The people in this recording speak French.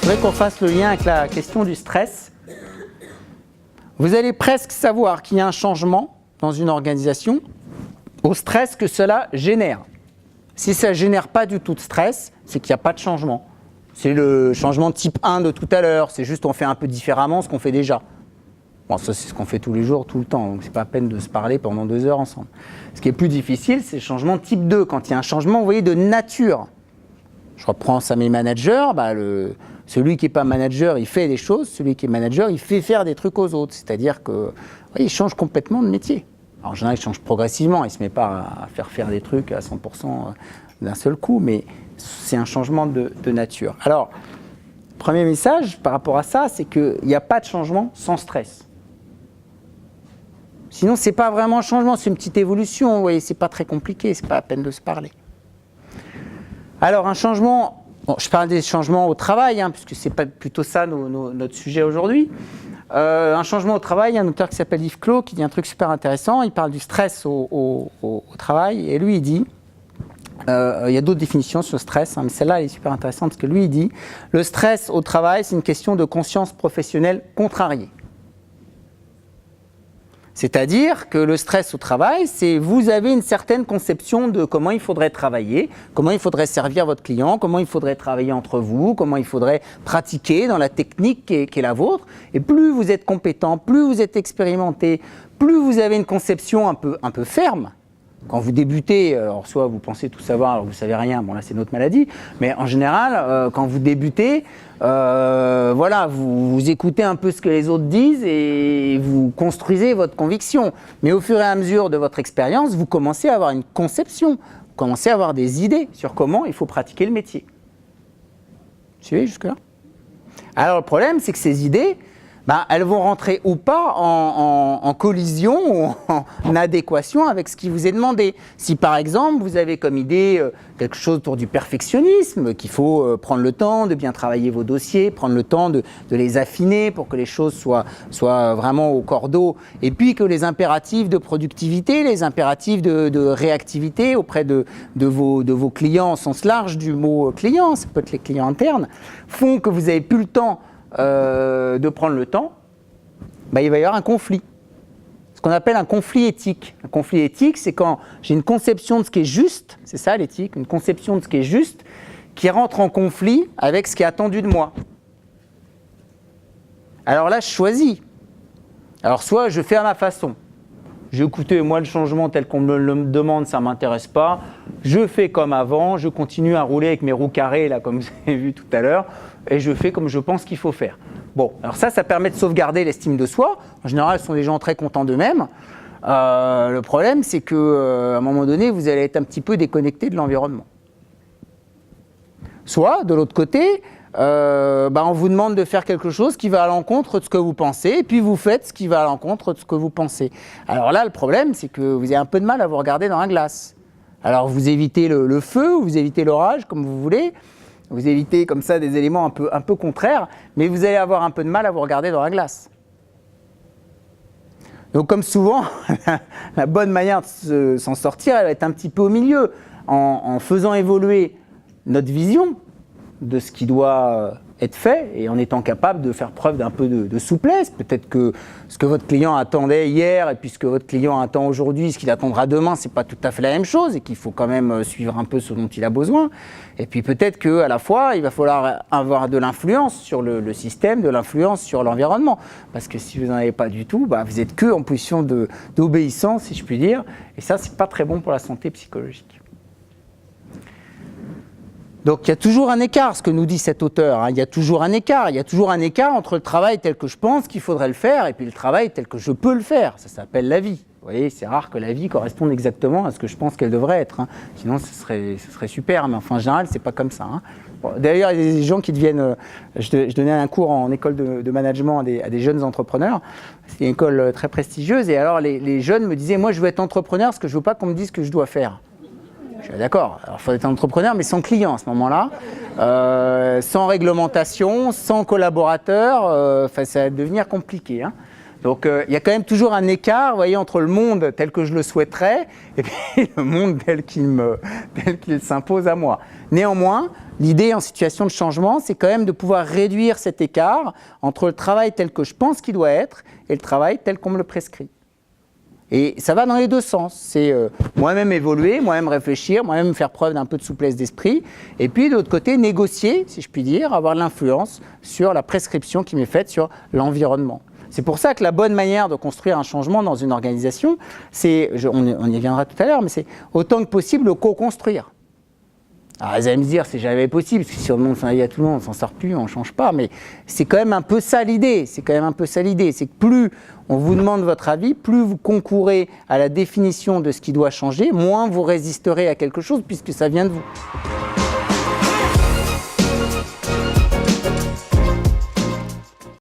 voudrais qu'on fasse le lien avec la question du stress. Vous allez presque savoir qu'il y a un changement dans une organisation au stress que cela génère. Si ça ne génère pas du tout de stress, c'est qu'il n'y a pas de changement. C'est le changement de type 1 de tout à l'heure, c'est juste on fait un peu différemment ce qu'on fait déjà. Bon, ça c'est ce qu'on fait tous les jours, tout le temps, donc c'est pas la peine de se parler pendant 2 heures ensemble. Ce qui est plus difficile, c'est le changement de type 2, quand il y a un changement, vous voyez, de nature. Je reprends ça mes managers, celui qui n'est pas manager, il fait des choses, celui qui est manager, il fait faire des trucs aux autres. C'est-à-dire qu'il change complètement de métier. Alors, en général, il change progressivement, il ne se met pas à faire des trucs à 100% d'un seul coup, mais c'est un changement de nature. Alors, premier message par rapport à ça, c'est qu'il n'y a pas de changement sans stress. Sinon, ce n'est pas vraiment un changement, c'est une petite évolution, vous voyez, ce n'est pas très compliqué, ce n'est pas la peine de se parler. Alors, un changement, je parle des changements au travail, puisque c'est pas plutôt ça notre sujet aujourd'hui. Un changement au travail, il y a un auteur qui s'appelle Yves Clos qui dit un truc super intéressant, il parle du stress au travail, et lui il dit, il y a d'autres définitions sur le stress, mais celle-là elle est super intéressante, parce que lui il dit, le stress au travail c'est une question de conscience professionnelle contrariée. C'est-à-dire que le stress au travail, c'est vous avez une certaine conception de comment il faudrait travailler, comment il faudrait servir votre client, comment il faudrait travailler entre vous, comment il faudrait pratiquer dans la technique qui est la vôtre. Et plus vous êtes compétent, plus vous êtes expérimenté, plus vous avez une conception un peu ferme. Quand vous débutez, alors soit vous pensez tout savoir alors vous ne savez rien, bon là c'est notre maladie, mais en général, quand vous débutez, vous écoutez un peu ce que les autres disent et vous construisez votre conviction. Mais au fur et à mesure de votre expérience, vous commencez à avoir une conception, vous commencez à avoir des idées sur comment il faut pratiquer le métier. Vous suivez jusque-là? Alors le problème, c'est que ces idées, elles vont rentrer ou pas en collision ou en adéquation avec ce qui vous est demandé. Si par exemple vous avez comme idée quelque chose autour du perfectionnisme, qu'il faut prendre le temps de bien travailler vos dossiers, prendre le temps de les affiner pour que les choses soient vraiment au cordeau, et puis que les impératifs de productivité, les impératifs de réactivité auprès de vos clients au sens large du mot client, ça peut être les clients internes, font que vous n'avez plus le temps de prendre le temps, il va y avoir un conflit. Ce qu'on appelle un conflit éthique. Un conflit éthique, c'est quand j'ai une conception de ce qui est juste, c'est ça l'éthique, une conception de ce qui est juste, qui rentre en conflit avec ce qui est attendu de moi. Alors là, je choisis. Alors soit je fais à ma façon. Écoutez, moi le changement tel qu'on me le demande, ça ne m'intéresse pas. Je fais comme avant, je continue à rouler avec mes roues carrées, là, comme vous avez vu tout à l'heure, et je fais comme je pense qu'il faut faire. Bon, alors ça permet de sauvegarder l'estime de soi. En général, ce sont des gens très contents d'eux-mêmes. Le problème, c'est qu'à un moment donné, vous allez être un petit peu déconnecté de l'environnement. Soit, de l'autre côté, on vous demande de faire quelque chose qui va à l'encontre de ce que vous pensez, et puis vous faites ce qui va à l'encontre de ce que vous pensez. Alors là, le problème, c'est que vous avez un peu de mal à vous regarder dans la glace. Alors vous évitez le feu, vous évitez l'orage, comme vous voulez, vous évitez comme ça des éléments un peu contraires, mais vous allez avoir un peu de mal à vous regarder dans la glace. Donc comme souvent, la bonne manière de s'en sortir, elle va être un petit peu au milieu, en faisant évoluer notre vision de ce qui doit être fait et en étant capable de faire preuve d'un peu de souplesse. Peut-être que ce que votre client attendait hier et puis ce que votre client attend aujourd'hui, ce qu'il attendra demain, c'est pas tout à fait la même chose et qu'il faut quand même suivre un peu ce dont il a besoin. Et puis peut-être qu'à la fois, il va falloir avoir de l'influence sur le système, de l'influence sur l'environnement. Parce que si vous n'en avez pas du tout, vous n'êtes que en position d'obéissance, si je puis dire. Et ça, c'est pas très bon pour la santé psychologique. Donc il y a toujours un écart, ce que nous dit cet auteur, il y a toujours un écart entre le travail tel que je pense qu'il faudrait le faire et puis le travail tel que je peux le faire, ça s'appelle la vie. Vous voyez, c'est rare que la vie corresponde exactement à ce que je pense qu'elle devrait être, sinon ce serait super, mais enfin, en général c'est pas comme ça. Bon, d'ailleurs il y a des gens qui deviennent, je donnais un cours en école de management à des jeunes entrepreneurs, c'est une école très prestigieuse et alors les jeunes me disaient, moi je veux être entrepreneur parce que je veux pas qu'on me dise ce que je dois faire. Je suis d'accord, alors il faut être un entrepreneur mais sans client à ce moment-là, sans réglementation, sans collaborateur, ça va devenir compliqué. Donc il y a quand même toujours un écart, vous voyez, entre le monde tel que je le souhaiterais et puis le monde tel qu'il s'impose à moi. Néanmoins, l'idée en situation de changement, c'est quand même de pouvoir réduire cet écart entre le travail tel que je pense qu'il doit être et le travail tel qu'on me le prescrit. Et ça va dans les deux sens. C'est moi-même évoluer, moi-même réfléchir, moi-même faire preuve d'un peu de souplesse d'esprit. Et puis de l'autre côté, négocier, si je puis dire, avoir de l'influence sur la prescription qui m'est faite sur l'environnement. C'est pour ça que la bonne manière de construire un changement dans une organisation, c'est, on y viendra tout à l'heure, mais c'est autant que possible le co-construire. Alors vous allez me dire, c'est jamais possible, parce que si on demande son avis à tout le monde, on s'en sort plus, on ne change pas, mais c'est quand même un peu ça l'idée, c'est que plus on vous demande votre avis, plus vous concourez à la définition de ce qui doit changer, moins vous résisterez à quelque chose, puisque ça vient de vous.